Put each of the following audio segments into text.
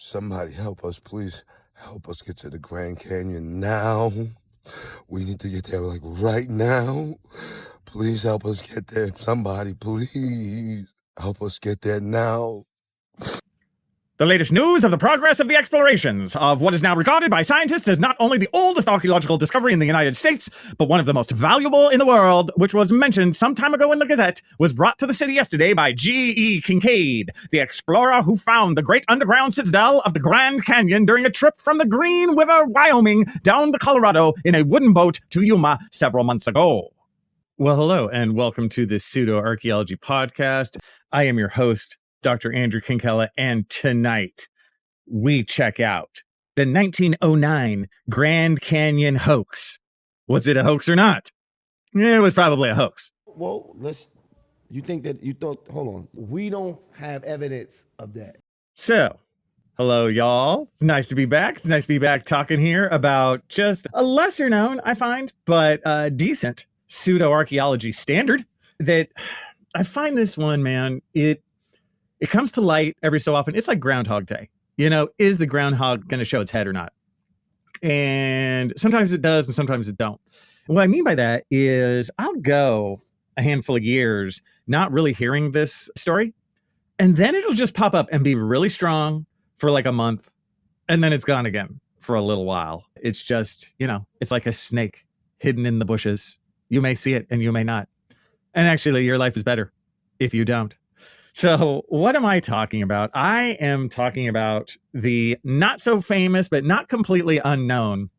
Somebody help us, please. Help us get to the Grand Canyon now. We need to get there, like, right now. Please help us get there. Somebody, please help us get there now. The latest news of the progress of the explorations of what is now regarded by scientists as not only the oldest archaeological discovery in the United States, but one of the most valuable in the world, which was mentioned some time ago in the Gazette, was brought to the city yesterday by G.E. Kincaid, the explorer who found the great underground citadel of the Grand Canyon during a trip from the Green River, Wyoming, down to Colorado in a wooden boat to Yuma several months ago. Well, hello, and welcome to this pseudo-archaeology podcast. I am your host, Dr. Andrew Kinkella, and tonight we check out the 1909 Grand Canyon hoax. Was it a hoax or not? It was probably a hoax. Well, hold on. We don't have evidence of that. So, hello, y'all. It's nice to be back. It's nice to be back talking here about just a lesser known, I find, but decent pseudo-archaeology standard that I find this one, man, it comes to light every so often. It's like Groundhog Day. You know, is the groundhog going to show its head or not? And sometimes it does and sometimes it don't. What I mean by that is I'll go a handful of years not really hearing this story, and then it'll just pop up and be really strong for like a month, and then it's gone again for a little while. It's just, you know, it's like a snake hidden in the bushes. You may see it and you may not. And actually, your life is better if you don't. So what am I talking about? I am talking about the not so famous, but not completely unknown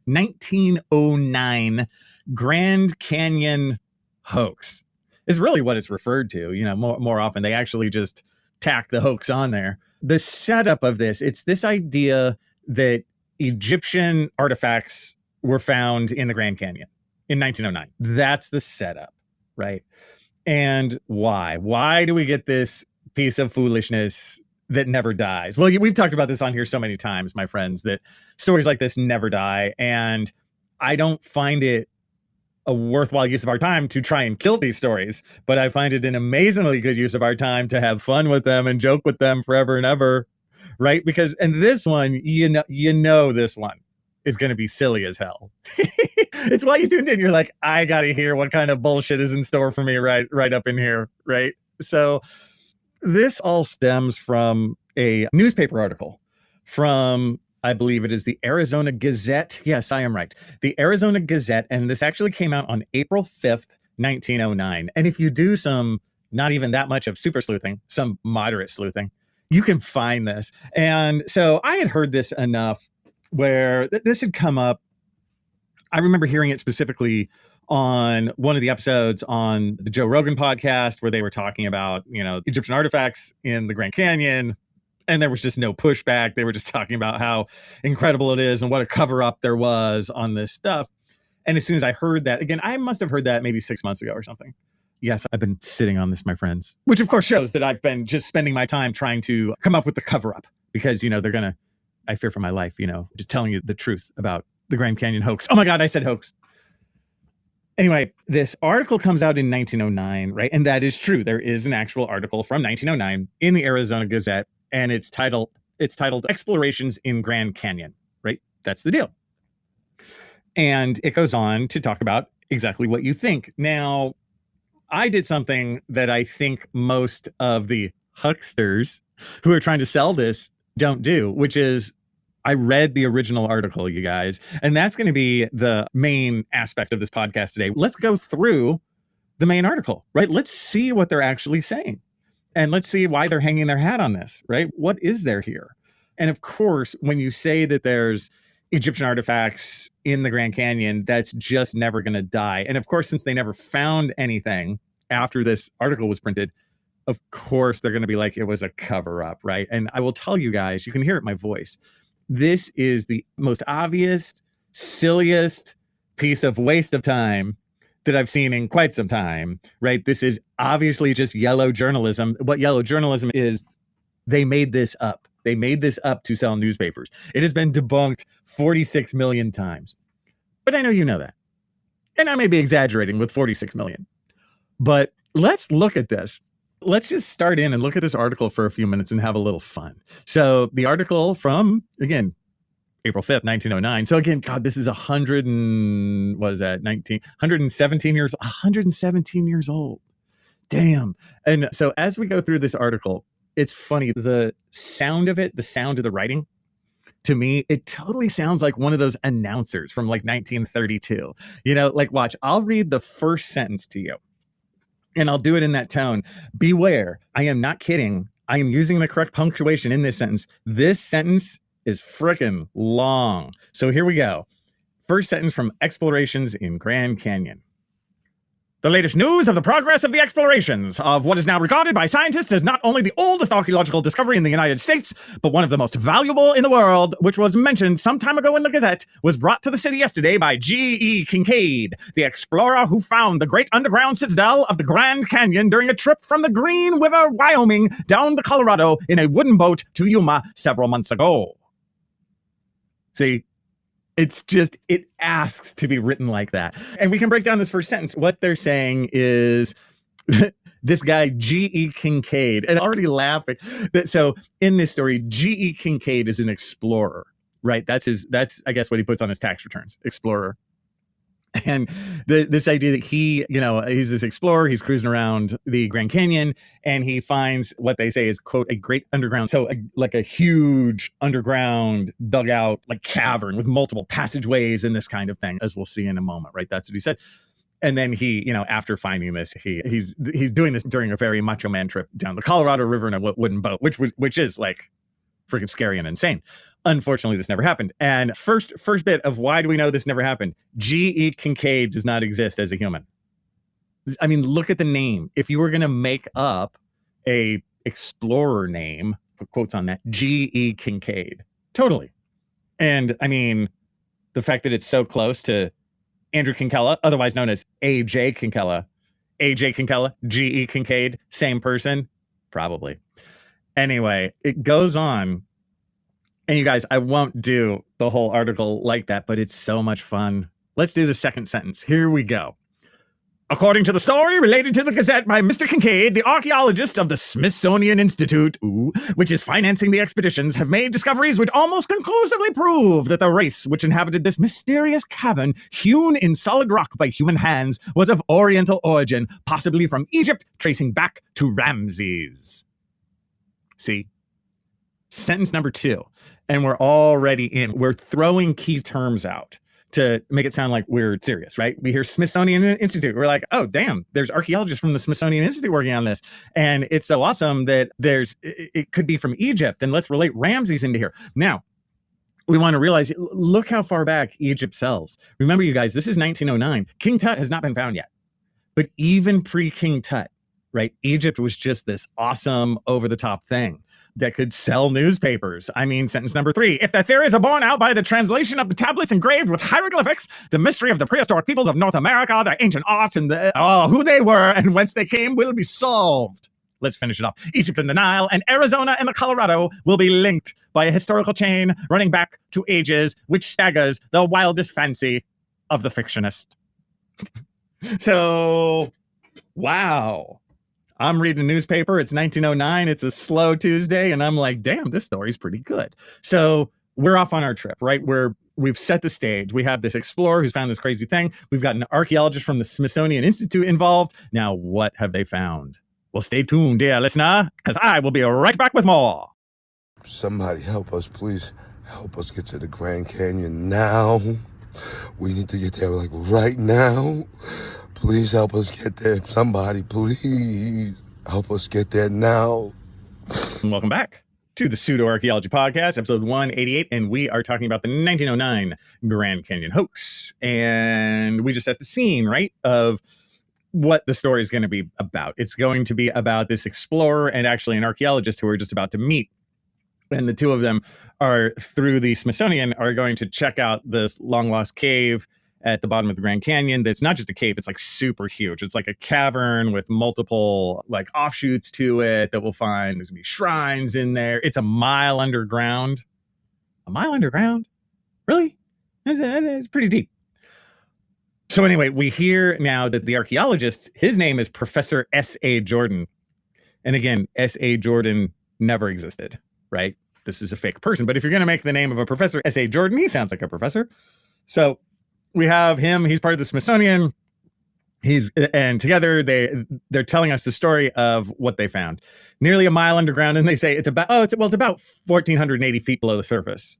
1909 Grand Canyon hoax is really what it's referred to. You know, more often they actually just tack the hoax on there. The setup of this, it's this idea that Egyptian artifacts were found in the Grand Canyon in 1909. That's the setup, right? And why? Why do we get this piece of foolishness that never dies? Well, we've talked about this on here so many times, my friends, that stories like this never die. And I don't find it a worthwhile use of our time to try and kill these stories, but I find it an amazingly good use of our time to have fun with them and joke with them forever and ever, right? Because, and this one, you know this one is going to be silly as hell. It's why you tuned in. You're like, I got to hear what kind of bullshit is in store for me right up in here, right? So this all stems from a newspaper article from, I believe it is the Arizona Gazette. Yes, I am right. The Arizona Gazette. And this actually came out on April 5th, 1909. And if you do some, not even that much of super sleuthing, some moderate sleuthing, you can find this. And so I had heard this enough where this had come up. I remember hearing it specifically on one of the episodes on the Joe Rogan podcast where they were talking about, you know, Egyptian artifacts in the Grand Canyon. And there was just no pushback. They were just talking about how incredible it is and what a cover up there was on this stuff. And as soon as I heard that, again, I must have heard that maybe 6 months ago or something. Yes, I've been sitting on this, my friends, which of course shows that I've been just spending my time trying to come up with the cover up because, you know, they're going to, I fear for my life, you know, just telling you the truth about the Grand Canyon hoax. Oh my God, I said hoax. Anyway, this article comes out in 1909, right? And that is true. There is an actual article from 1909 in the Arizona Gazette, and it's titled Explorations in Grand Canyon, right? That's the deal. And it goes on to talk about exactly what you think. Now, I did something that I think most of the hucksters who are trying to sell this don't do, which is I read the original article, you guys, and that's going to be the main aspect of this podcast today. Let's go through the main article, right? Let's see what they're actually saying. And let's see why they're hanging their hat on this, right? What is there here? And of course, when you say that there's Egyptian artifacts in the Grand Canyon, that's just never going to die. And of course, since they never found anything after this article was printed, of course, they're going to be like, it was a cover up, right? And I will tell you guys, you can hear it in my voice. This is the most obvious, silliest piece of waste of time that I've seen in quite some time, right? This is obviously just yellow journalism. What yellow journalism is, they made this up. They made this up to sell newspapers. It has been debunked 46 million times. But I know you know that. And I may be exaggerating with 46 million. But let's look at this. Let's just start in and look at this article for a few minutes and have a little fun. So the article from, again, April 5th, 1909. So again, God, this is 117 years old. Damn. And so as we go through this article, it's funny. The sound of it, the sound of the writing, to me, it totally sounds like one of those announcers from like 1932. You know, like watch, I'll read the first sentence to you and I'll do it in that tone. Beware, I am not kidding. I am using the correct punctuation in this sentence. This sentence is frickin' long. So here we go. First sentence from Explorations in Grand Canyon. The latest news of the progress of the explorations of what is now regarded by scientists as not only the oldest archaeological discovery in the United States, but one of the most valuable in the world, which was mentioned some time ago in the Gazette, was brought to the city yesterday by G.E. Kincaid, the explorer who found the great underground citadel of the Grand Canyon during a trip from the Green River, Wyoming, down the Colorado in a wooden boat to Yuma several months ago. See? It's just, it asks to be written like that. And we can break down this first sentence. What they're saying is this guy, G.E. Kincaid, and already laughing. So in this story, G.E. Kincaid is an explorer, right? That's I guess what he puts on his tax returns, explorer. And this idea that he, you know, he's this explorer, he's cruising around the Grand Canyon and he finds what they say is, quote, a great underground. So like a huge underground dugout, like cavern with multiple passageways and this kind of thing, as we'll see in a moment, right? That's what he said. And then he, you know, after finding this, he's doing this during a very Macho Man trip down the Colorado River in a wooden boat, which is like freaking scary and insane. Unfortunately, this never happened. And first bit of why do we know this never happened? G.E. Kincaid does not exist as a human. I mean, look at the name. If you were going to make up a explorer name, put quotes on that, G.E. Kincaid. Totally. And I mean, the fact that it's so close to Andrew Kinkella, otherwise known as A.J. Kinkella, G.E. Kincaid, same person? Probably. Anyway, it goes on. And you guys, I won't do the whole article like that, but it's so much fun. Let's do the second sentence. Here we go. According to the story related to the Gazette by Mr. Kincaid, the archaeologists of the Smithsonian Institute, which is financing the expeditions, have made discoveries which almost conclusively prove that the race which inhabited this mysterious cavern, hewn in solid rock by human hands, was of Oriental origin, possibly from Egypt, tracing back to Ramses. See? Sentence number 2. And we're already in. We're throwing key terms out to make it sound like we're serious, right? We hear Smithsonian Institute. We're like, oh, damn, there's archaeologists from the Smithsonian Institute working on this. And it's so awesome that it could be from Egypt. And let's relate Ramses into here. Now, we want to realize, look how far back Egypt sells. Remember, you guys, this is 1909. King Tut has not been found yet. But even pre-King Tut, right? Egypt was just this awesome over-the-top thing that could sell newspapers. I mean, sentence number 3. If the theories are borne out by the translation of the tablets engraved with hieroglyphics, the mystery of the prehistoric peoples of North America, their ancient arts, and who they were and whence they came will be solved. Let's finish it off. Egypt and the Nile and Arizona and the Colorado will be linked by a historical chain running back to ages which staggers the wildest fancy of the fictionist. So, wow. I'm reading a newspaper. It's 1909. It's a slow Tuesday. And I'm like, damn, this story's pretty good. So we're off on our trip, right? We've set the stage. We have this explorer who's found this crazy thing. We've got an archaeologist from the Smithsonian Institute involved. Now, what have they found? Well, stay tuned, dear listener, because I will be right back with more. Somebody help us, please. Help us get to the Grand Canyon now. We need to get there like right now. Please help us get there. Somebody, please help us get there now. And welcome back to the Pseudo Archaeology Podcast, episode 188. And we are talking about the 1909 Grand Canyon hoax. And we just set the scene, right, of what the story is going to be about. It's going to be about this explorer and actually an archaeologist who are just about to meet. And the two of them are, through the Smithsonian, are going to check out this long lost cave at the bottom of the Grand Canyon. That's not just a cave, it's like super huge. It's like a cavern with multiple like offshoots to it that we'll find. There's gonna be shrines in there. It's a mile underground. A mile underground? Really? It's pretty deep. So anyway, we hear now that the archaeologist, his name is Professor S.A. Jordan. And again, S.A. Jordan never existed, right? This is a fake person. But if you're going to make the name of a professor S.A. Jordan, he sounds like a professor. So we have him. He's part of the Smithsonian. And together they're telling us the story of what they found. Nearly a mile underground, and they say it's about 1,480 feet below the surface.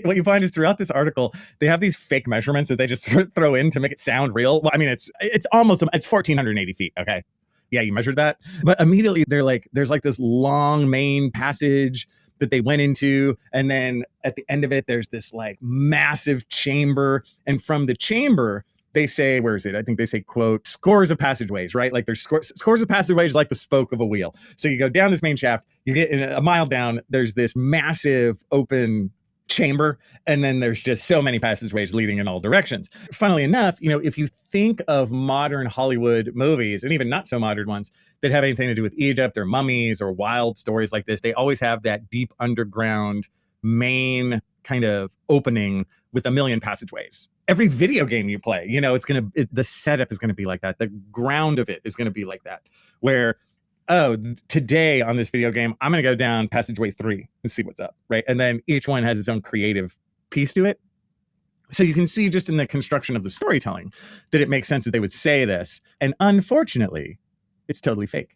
What you find is throughout this article, they have these fake measurements that they just throw in to make it sound real. Well, I mean, it's 1,480 feet. Okay. Yeah, you measured that. But immediately they're like, there's like this long main passage that they went into. And then at the end of it, there's this like massive chamber. And from the chamber, they say, where is it? I think they say, quote, scores of passageways, right? Like there's scores of passageways like the spoke of a wheel. So you go down this main shaft, you get a mile down, there's this massive open chamber, and then there's just so many passageways leading in all directions. Funnily enough, if you think of modern Hollywood movies, and even not so modern ones, that have anything to do with Egypt or mummies or wild stories like this, they always have that deep underground main kind of opening with a million passageways. Every video game you play, the setup is going to be like that. The ground of it is going to be like that, where, today on this video game, I'm going to go down passageway 3 and see what's up, right? And then each one has its own creative piece to it. So you can see just in the construction of the storytelling that it makes sense that they would say this. And unfortunately, it's totally fake.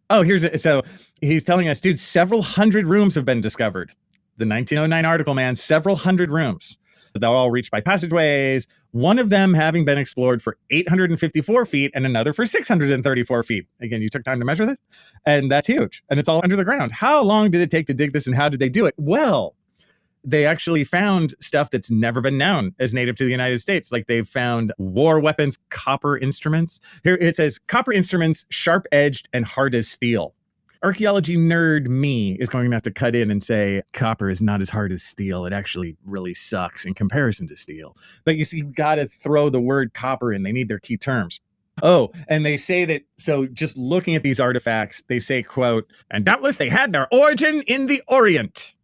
Oh, so he's telling us, dude, several hundred rooms have been discovered. The 1909 article, man, several hundred rooms. They're all reached by passageways, one of them having been explored for 854 feet and another for 634 feet. Again, you took time to measure this? And that's huge. And it's all under the ground. How long did it take to dig this, and how did they do it? Well, they actually found stuff that's never been known as native to the United States. Like they've found war weapons, copper instruments. Here it says, copper instruments, sharp-edged and hard as steel. Archaeology nerd me is going to have to cut in and say, copper is not as hard as steel. It actually really sucks in comparison to steel. But you see, you've got to throw the word copper in. They need their key terms. Oh, and they say that, so just looking at these artifacts, they say, quote, and doubtless they had their origin in the Orient.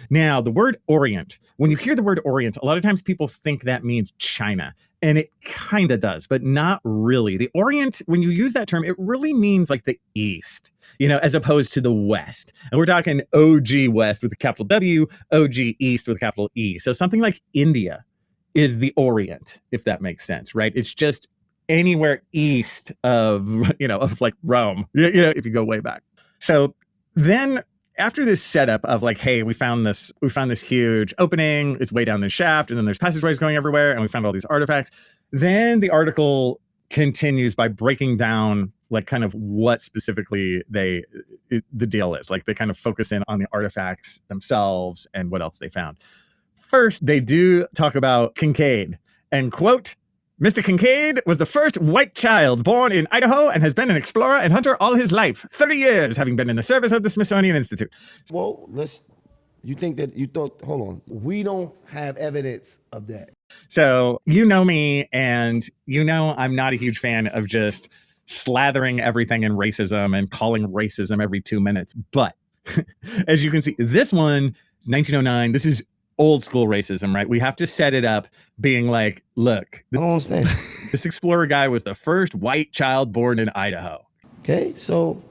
Now, the word Orient, when you hear the word Orient, a lot of times people think that means China. And it kind of does, but not really. The Orient, when you use that term, it really means like the East, as opposed to the West. And we're talking OG West with a capital W, OG East with a capital E. So something like India is the Orient, if that makes sense, right? It's just anywhere east of, of like Rome, if you go way back. So then after this setup of like, hey, we found this huge opening, it's way down the shaft, and then there's passageways going everywhere, and we found all these artifacts. Then the article continues by breaking down like kind of what specifically the deal is. Like they kind of focus in on the artifacts themselves and what else they found. First, they do talk about Kincaid and, quote, Mr. Kincaid was the first white child born in Idaho and has been an explorer and hunter all his life, 30 years having been in the service of the Smithsonian Institute. Well, hold on. We don't have evidence of that. So you know me, and I'm not a huge fan of just slathering everything in racism and calling racism every 2 minutes. But as you can see, this one is 1909. This is old school racism, right? We have to set it up being like, look, I don't understand. This explorer guy was the first white child born in Idaho. Okay, so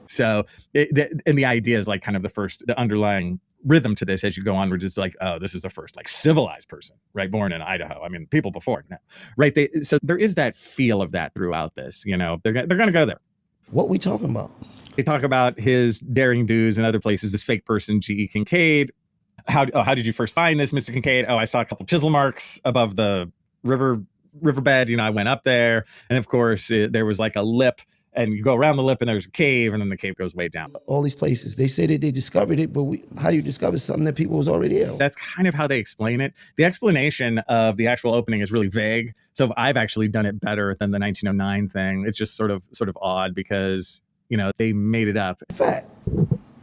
and the idea is like kind of the underlying rhythm to this as you go on, which is like, oh, this is the first like civilized person, right, born in Idaho. I mean, people before, no, right? So there is that feel of that throughout this. They're going to go there. What we talking about? They talk about his daring do's in other places. This fake person, G.E. Kincaid. How did you first find this, Mr. Kincaid? Oh, I saw a couple chisel marks above the riverbed. I went up there, and of course there was like a lip, and you go around the lip, and there's a cave, and then the cave goes way down. All these places, they say that they discovered it, but how do you discover something that people was already there? That's kind of how they explain it. The explanation of the actual opening is really vague. So I've actually done it better than the 1909 thing. It's just sort of odd because they made it up. Fact.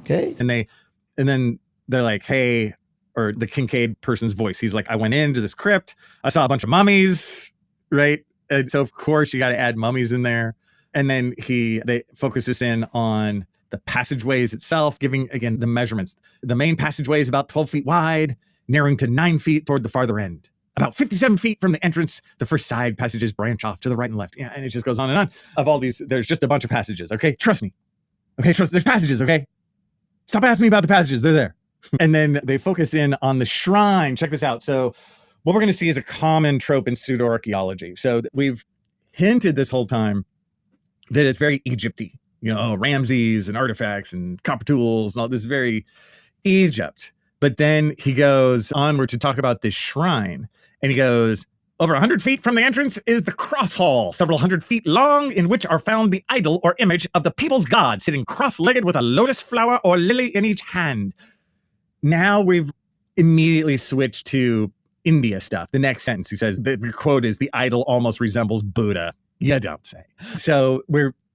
Okay. And then they're like, hey, or the Kincaid person's voice, he's like, I went into this crypt, I saw a bunch of mummies, right? And so of course you got to add mummies in there. And then they focus this in on the passageways itself, giving again the measurements. The main passageway is about 12 feet wide, narrowing to 9 feet toward the farther end. About 57 feet from the entrance, the first side passages branch off to the right and left. Yeah, and it just goes on and on. Of all these, there's just a bunch of passages. Okay, trust me. Okay, trust, there's passages, okay? Stop asking me about the passages. They're there. And then they focus in on the shrine. Check this out. So what we're going to see is a common trope in pseudo-archaeology. So we've hinted this whole time that it's very Egypty, Ramses and artifacts and copper tools and all this, very Egypt. But then he goes onward to talk about this shrine. And he goes, over 100 feet from the entrance is the cross hall, several hundred feet long, in which are found the idol or image of the people's god, sitting cross-legged with a lotus flower or lily in each hand. Now we've immediately switched to India stuff. The next sentence, he says, the quote is, the idol almost resembles Buddha. You don't say. So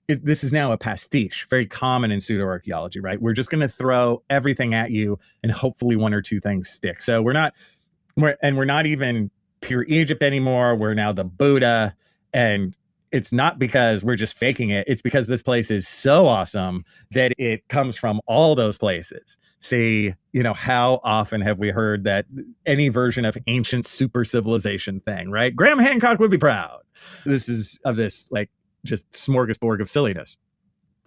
this is now a pastiche, very common in pseudo-archaeology, right? We're just going to throw everything at you and hopefully one or two things stick. So we're not even pure Egypt anymore. We're now the Buddha. And it's not because we're just faking it. It's because this place is so awesome that it comes from all those places. See, how often have we heard that any version of ancient super civilization thing, right? Graham Hancock would be proud. This is of this, like, just smorgasbord of silliness.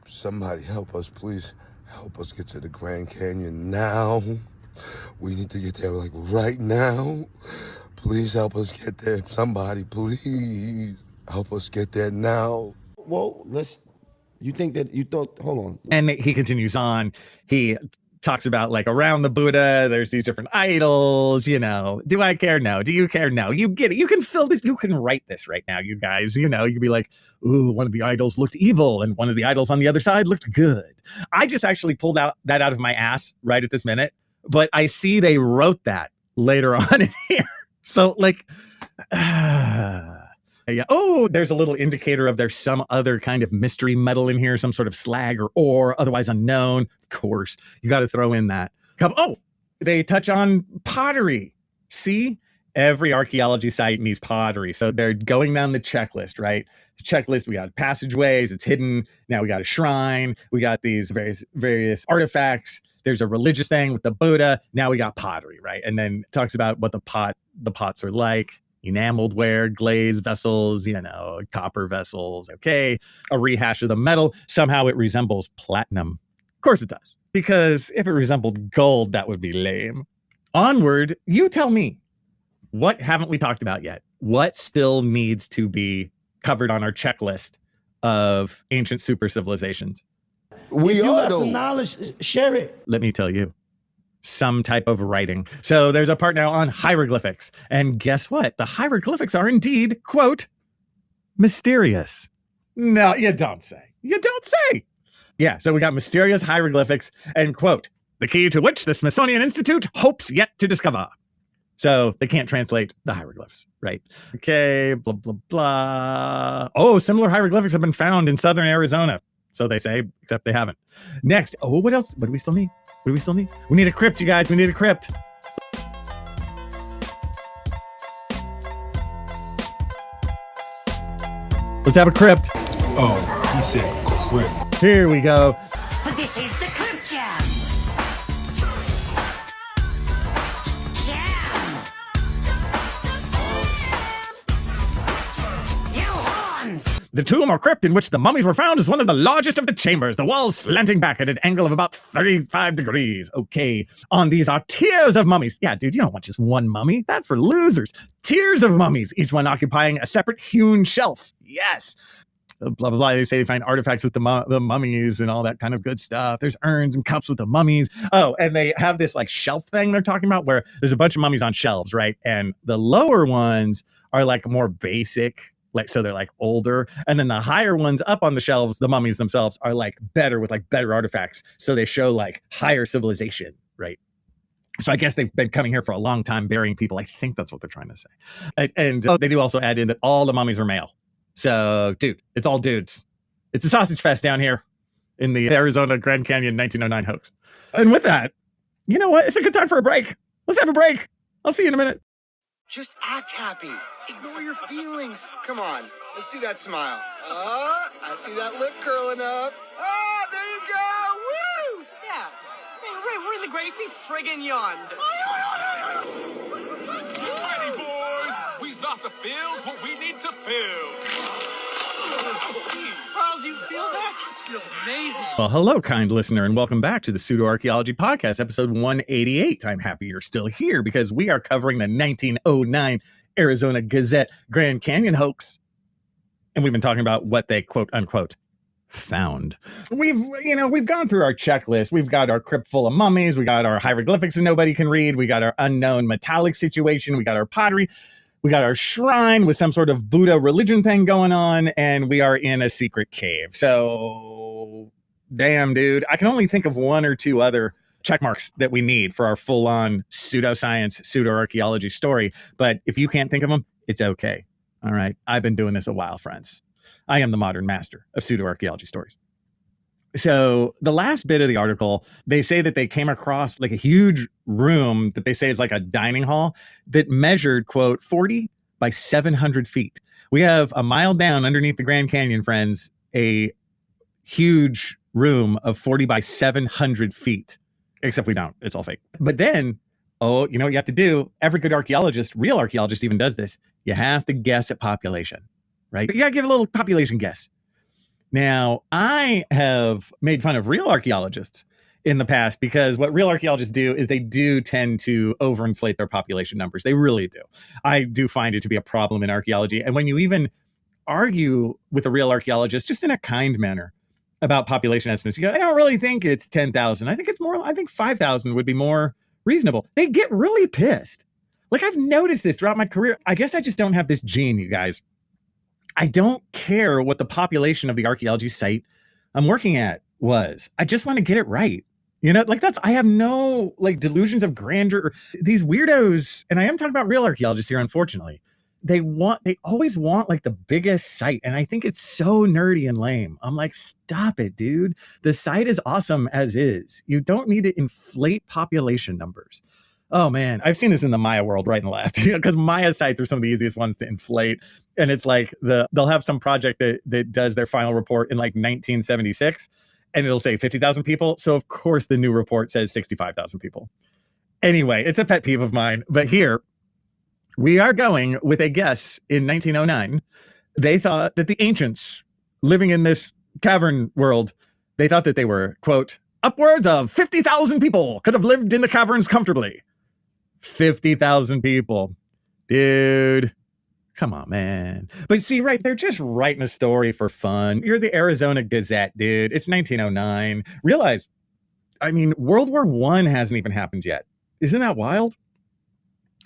Somebody help us, please. Help us get to the Grand Canyon now. We need to get there, like, right now. Please help us get there. Somebody, please help us get there now. Well, hold on. And he continues on. He talks about, like, around the Buddha, there's these different idols, Do I care? No. Do you care? No. You get it. You can fill this. You can write this right now, you guys. You'd be like, ooh, one of the idols looked evil and one of the idols on the other side looked good. I just actually pulled that out of my ass right at this minute. But I see they wrote that later on in here. So, like, yeah. Oh, there's a little indicator of there's some other kind of mystery metal in here, some sort of slag or ore, otherwise unknown. Of course, you got to throw in that. Oh, they touch on pottery. See, every archaeology site needs pottery. So they're going down the checklist, right? The checklist, we got passageways, it's hidden. Now we got a shrine. We got these various artifacts. There's a religious thing with the Buddha. Now we got pottery, right? And then talks about what the pots are like. Enameled ware, glazed vessels, copper vessels. Okay. A rehash of the metal. Somehow it resembles platinum. Of course it does. Because if it resembled gold, that would be lame. Onward, you tell me. What haven't we talked about yet? What still needs to be covered on our checklist of ancient super civilizations? If you got some knowledge, share it. Let me tell you. Some type of writing. So there's a part now on hieroglyphics. And guess what? The hieroglyphics are indeed, quote, mysterious. No, you don't say. You don't say. Yeah, so we got mysterious hieroglyphics and, quote, the key to which the Smithsonian Institute hopes yet to discover. So they can't translate the hieroglyphs, right? Okay, blah, blah, blah. Oh, similar hieroglyphics have been found in southern Arizona. So they say, except they haven't. Next, what else? What do we still need? We need a crypt, you guys. We need a crypt. Let's have a crypt. Oh, he said crypt. Here we go. But this is the Crypt Jam. You horns! The tomb or crypt in which the mummies were found is one of the largest of the chambers, the walls slanting back at an angle of about 35 degrees. Okay, on these are tiers of mummies. Yeah, dude, you don't want just one mummy. That's for losers. Tiers of mummies, each one occupying a separate hewn shelf. Yes. Blah, blah, blah. They say they find artifacts with the mummies and all that kind of good stuff. There's urns and cups with the mummies. Oh, and they have this like shelf thing they're talking about where there's a bunch of mummies on shelves, right? And the lower ones are like more basic. Like, so they're like older. And then the higher ones up on the shelves, the mummies themselves are like better with like better artifacts. So they show like higher civilization, right? So I guess they've been coming here for a long time, burying people. I think that's what they're trying to say. And they do also add in that all the mummies are male. So, dude, it's all dudes. It's a sausage fest down here in the Arizona Grand Canyon 1909 hoax. And with that, you know what? It's a good time for a break. Let's have a break. I'll see you in a minute. Just act happy. Ignore your feelings. Come on, let's see that smile. I see that lip curling up. There you go. Woo! Yeah. Hey, right, we're in the great big friggin' yond. Ready, boys? We's about to feel what we need to feel. Carl Do you feel that? It feels amazing. Well, hello, kind listener, and welcome back to the Pseudo Archaeology Podcast, episode 188. I'm happy you're still here because we are covering the 1909 Arizona Gazette Grand Canyon hoax. And we've been talking about what they, quote unquote, found. We've gone through our checklist. We've got our crypt full of mummies. We got our hieroglyphics that nobody can read. We got our unknown metallic situation. We got our pottery. We got our shrine with some sort of Buddha religion thing going on, and we are in a secret cave. So, damn, dude, I can only think of one or two other check marks that we need for our full-on pseudoscience, pseudo-archaeology story. But if you can't think of them, it's okay. All right? I've been doing this a while, friends. I am the modern master of pseudo-archaeology stories. So the last bit of the article, they say that they came across like a huge room that they say is like a dining hall that measured, quote, 40 by 700 feet. We have a mile down underneath the Grand Canyon, friends, a huge room of 40 by 700 feet. Except we don't. It's all fake. But then, oh, you know what you have to do? Every good archaeologist, real archaeologist even does this. You have to guess at population, right? You got to give a little population guess. Now, I have made fun of real archaeologists in the past because what real archaeologists do is they do tend to overinflate their population numbers. They really do. I do find it to be a problem in archaeology. And when you even argue with a real archaeologist, just in a kind manner, about population estimates, you go, I don't really think it's 10,000. I think it's more, I think 5,000 would be more reasonable. They get really pissed. Like, I've noticed this throughout my career. I guess I just don't have this gene, you guys. I don't care what the population of the archaeology site I'm working at was. I just want to get it right. You know, like I have no like delusions of grandeur. These weirdos, and I am talking about real archaeologists here, unfortunately, they always want like the biggest site. And I think it's so nerdy and lame. I'm like, stop it, dude. The site is awesome as is. You don't need to inflate population numbers. Oh man, I've seen this in the Maya world right and left, because Maya sites are some of the easiest ones to inflate. And it's like they'll have some project that does their final report in like 1976 and it'll say 50,000 people. So of course the new report says 65,000 people. Anyway, it's a pet peeve of mine. But here we are going with a guess in 1909. They thought that the ancients living in this cavern world, they thought that they were, quote, upwards of 50,000 people could have lived in the caverns comfortably. 50,000 people. Dude, come on, man. But see, right, they're just writing a story for fun. You're the Arizona Gazette, dude. It's 1909. Realize, I mean, World War I hasn't even happened yet. Isn't that wild?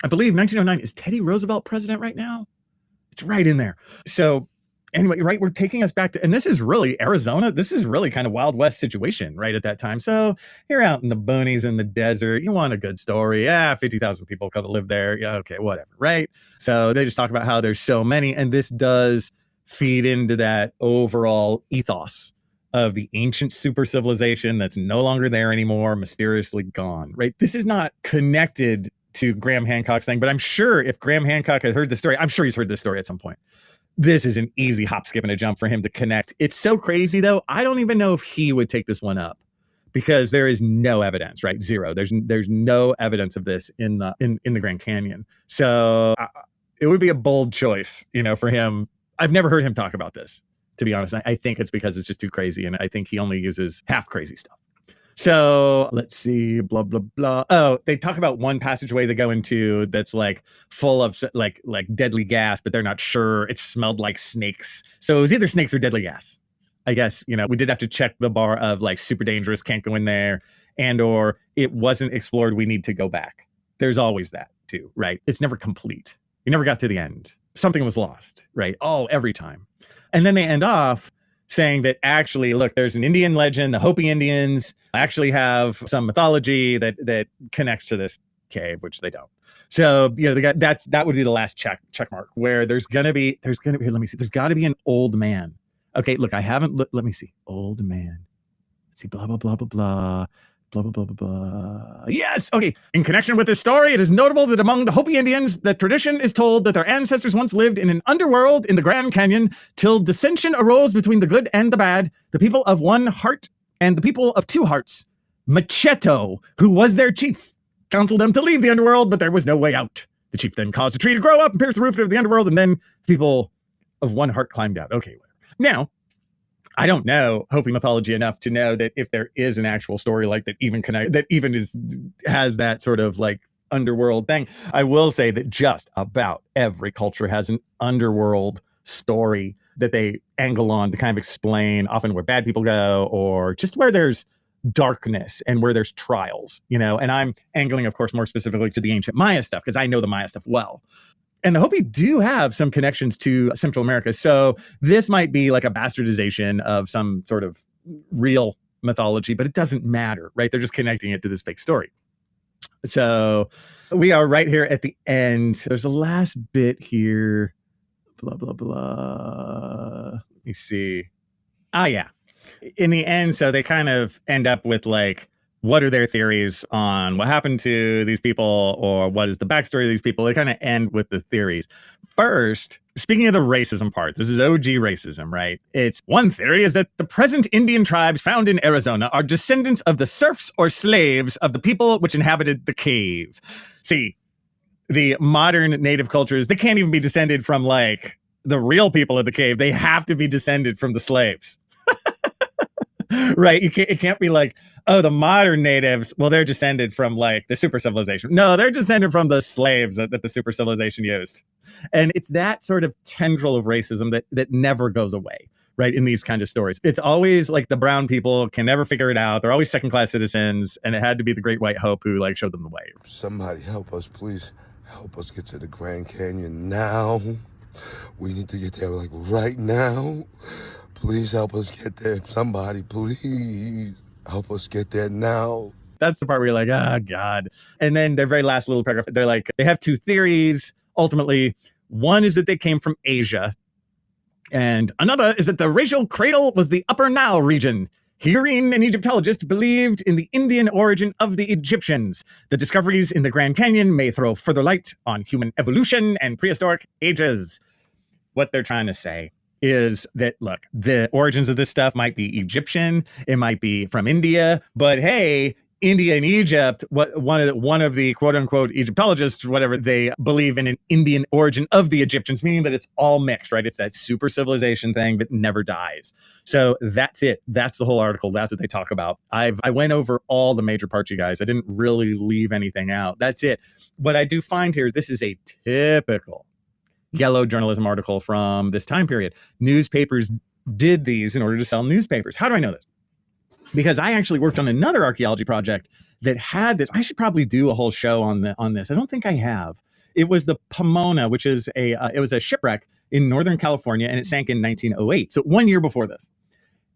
I believe 1909, is Teddy Roosevelt president right now? It's right in there. So anyway, right, we're taking us back to, and this is really Arizona. This is really kind of Wild West situation right at that time. So you're out in the boonies in the desert. You want a good story. Yeah, 50,000 people could have lived there. Yeah, okay, whatever, right? So they just talk about how there's so many, and this does feed into that overall ethos of the ancient super civilization that's no longer there anymore, mysteriously gone, right? This is not connected to Graham Hancock's thing, but I'm sure if Graham Hancock had heard the story, I'm sure he's heard this story at some point. This is an easy hop, skip, and a jump for him to connect. It's so crazy, though. I don't even know if he would take this one up because there is no evidence, right? Zero. There's no evidence of this in the Grand Canyon. So it would be a bold choice, you know, for him. I've never heard him talk about this, to be honest. I think it's because it's just too crazy, and I think he only uses half crazy stuff. So let's see, blah, blah, blah. Oh, they talk about one passageway they go into that's like full of like deadly gas, but they're not sure. It smelled like snakes. So it was either snakes or deadly gas. I guess, you know, we did have to check the bar of like super dangerous, can't go in there, and or it wasn't explored, we need to go back. There's always that too, right? It's never complete. You never got to the end. Something was lost, right? Oh, every time. And then they end off saying that actually, look, there's an Indian legend. The Hopi Indians actually have some mythology that connects to this cave, which they don't. So, you know, that would be the last check mark where there's gonna be, here, let me see. There's got to be an old man. Okay, look, I haven't let me see. Old man. Let's see, blah, blah, blah, blah, blah. Blah, blah, blah, blah, blah. Yes. Okay. In connection with this story, it is notable that among the Hopi Indians, the tradition is told that their ancestors once lived in an underworld in the Grand Canyon till dissension arose between the good and the bad, the people of one heart and the people of two hearts. Macheto, who was their chief, counseled them to leave the underworld, but there was no way out. The chief then caused a tree to grow up and pierce the roof of the underworld, and then the people of one heart climbed out. Okay. Now, I don't know Hopi mythology enough to know that if there is an actual story like that, has that sort of like underworld thing. I will say that just about every culture has an underworld story that they angle on to kind of explain often where bad people go, or just where there's darkness and where there's trials, and I'm angling, of course, more specifically to the ancient Maya stuff because I know the Maya stuff well. And the Hopi do have some connections to Central America. So this might be like a bastardization of some sort of real mythology, but it doesn't matter, right? They're just connecting it to this fake story. So we are right here at the end. There's a last bit here. Blah, blah, blah. Let me see. Yeah. In the end, so they kind of end up with like, what are their theories on what happened to these people, or what is the backstory of these people? They kind of end with the theories. First, speaking of the racism part, this is OG racism, right? It's one theory is that the present Indian tribes found in Arizona are descendants of the serfs or slaves of the people which inhabited the cave. See, the modern native cultures, they can't even be descended from like the real people of the cave. They have to be descended from the slaves. Right? It can't be like, oh, the modern natives, well, they're descended from like the super civilization. No, they're descended from the slaves that the super civilization used. And it's that sort of tendril of racism that never goes away, right? In these kind of stories. It's always like the brown people can never figure it out. They're always second-class citizens. And it had to be the Great White Hope who like showed them the way. Somebody help us, please. Help us get to the Grand Canyon now. We need to get there like right now. Please help us get there. Somebody, please help us get there now. That's the part where you're like, oh, God. And then their very last little paragraph, they're like, they have two theories. Ultimately, one is that they came from Asia. And another is that the racial cradle was the Upper Nile region. Herein, an Egyptologist believed in the Indian origin of the Egyptians. The discoveries in the Grand Canyon may throw further light on human evolution and prehistoric ages. What they're trying to say is that, look, the origins of this stuff might be Egyptian, it might be from India, but hey, India and Egypt, one of the quote unquote Egyptologists, whatever, they believe in an Indian origin of the Egyptians, meaning that it's all mixed, right? It's that super civilization thing that never dies. So that's it. That's the whole article. That's what they talk about. I went over all the major parts, you guys. I didn't really leave anything out. That's it. What I do find here, this is a typical yellow journalism article from this time period. Newspapers did these in order to sell newspapers. How do I know this? Because I actually worked on another archaeology project that had this. I should probably do a whole show on this. I don't think I have. It was the Pomona, which is it was a shipwreck in Northern California, and it sank in 1908. So 1 year before this.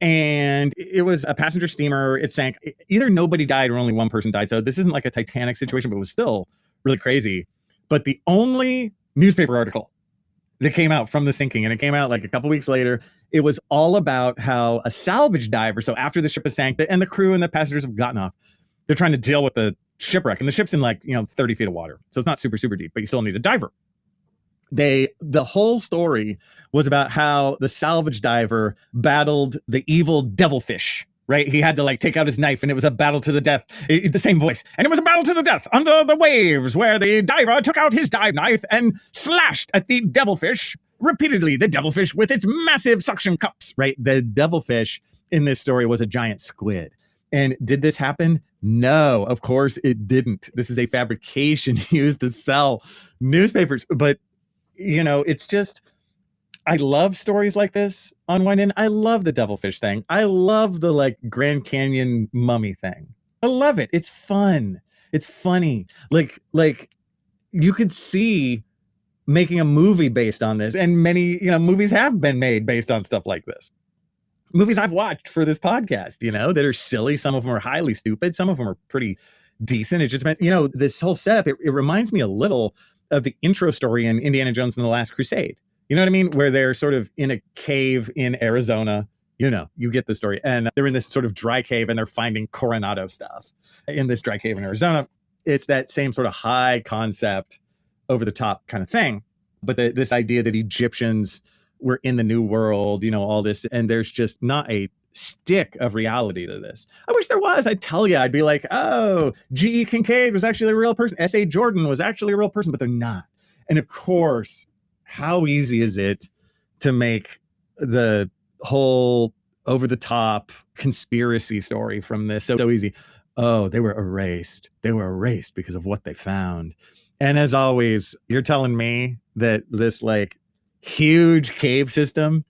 And it was a passenger steamer. It sank. Either nobody died or only one person died. So this isn't like a Titanic situation, but it was still really crazy. But the only newspaper article that came out from the sinking, and it came out like a couple weeks later, it was all about how a salvage diver, so after the ship has sank, and the crew and the passengers have gotten off, they're trying to deal with the shipwreck, and the ship's in like 30 feet of water, so it's not super deep, but you still need a diver. The whole story was about how the salvage diver battled the evil devilfish. Right? He had to like take out his knife, and it was a battle to the death. The same voice. And it was a battle to the death under the waves, where the diver took out his dive knife and slashed at the devilfish repeatedly. The devilfish with its massive suction cups, right? The devilfish in this story was a giant squid. And did this happen? No, of course it didn't. This is a fabrication used to sell newspapers. But, it's just, I love stories like this on one end. I love the devilfish thing. I love the like Grand Canyon mummy thing. I love it. It's fun. It's funny. Like you could see making a movie based on this, and many, movies have been made based on stuff like this. Movies I've watched for this podcast, that are silly. Some of them are highly stupid. Some of them are pretty decent. It just meant, this whole setup, it reminds me a little of the intro story in Indiana Jones and the Last Crusade. You know what I mean? Where they're sort of in a cave in Arizona. You get the story. And they're in this sort of dry cave, and they're finding Coronado stuff in this dry cave in Arizona. It's that same sort of high concept, over the top kind of thing. But this idea that Egyptians were in the New World, all this, and there's just not a stick of reality to this. I wish there was. I'd tell you, I'd be like, oh, G.E. Kincaid was actually a real person. S.A. Jordan was actually a real person, but they're not. And of course, how easy is it to make the whole over the top conspiracy story from this. So easy. Oh, they were erased. They were erased because of what they found. And as always, you're telling me that this like huge cave system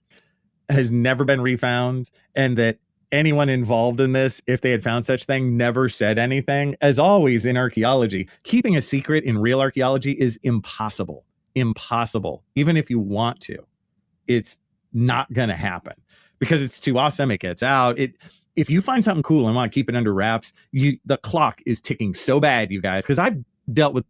has never been refound, and that anyone involved in this, if they had found such thing, never said anything. As always in archaeology, keeping a secret in real archaeology is impossible. Impossible. Even if you want to, it's not going to happen because it's too awesome. It gets out. If you find something cool and want to keep it under wraps, the clock is ticking so bad, you guys, because I've dealt with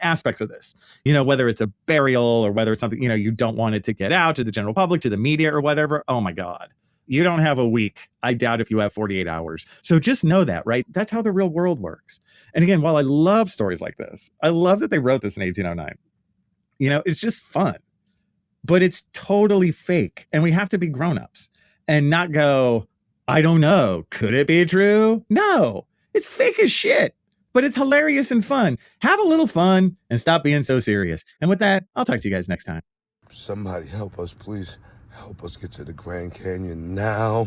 aspects of this, whether it's a burial or whether it's something, you don't want it to get out to the general public, to the media or whatever. Oh my God. You don't have a week. I doubt if you have 48 hours. So just know that, right? That's how the real world works. And again, while I love stories like this, I love that they wrote this in 1809. It's just fun, but it's totally fake. And we have to be grown-ups and not go, I don't know. Could it be true? No, it's fake as shit. But it's hilarious and fun. Have a little fun and stop being so serious. And with that, I'll talk to you guys next time. Somebody help us, please. Help us get to the Grand Canyon now.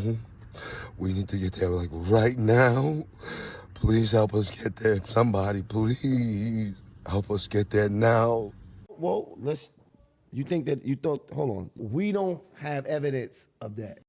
We need to get there like right now. Please help us get there. Somebody, please help us get there now. Well, hold on. We don't have evidence of that.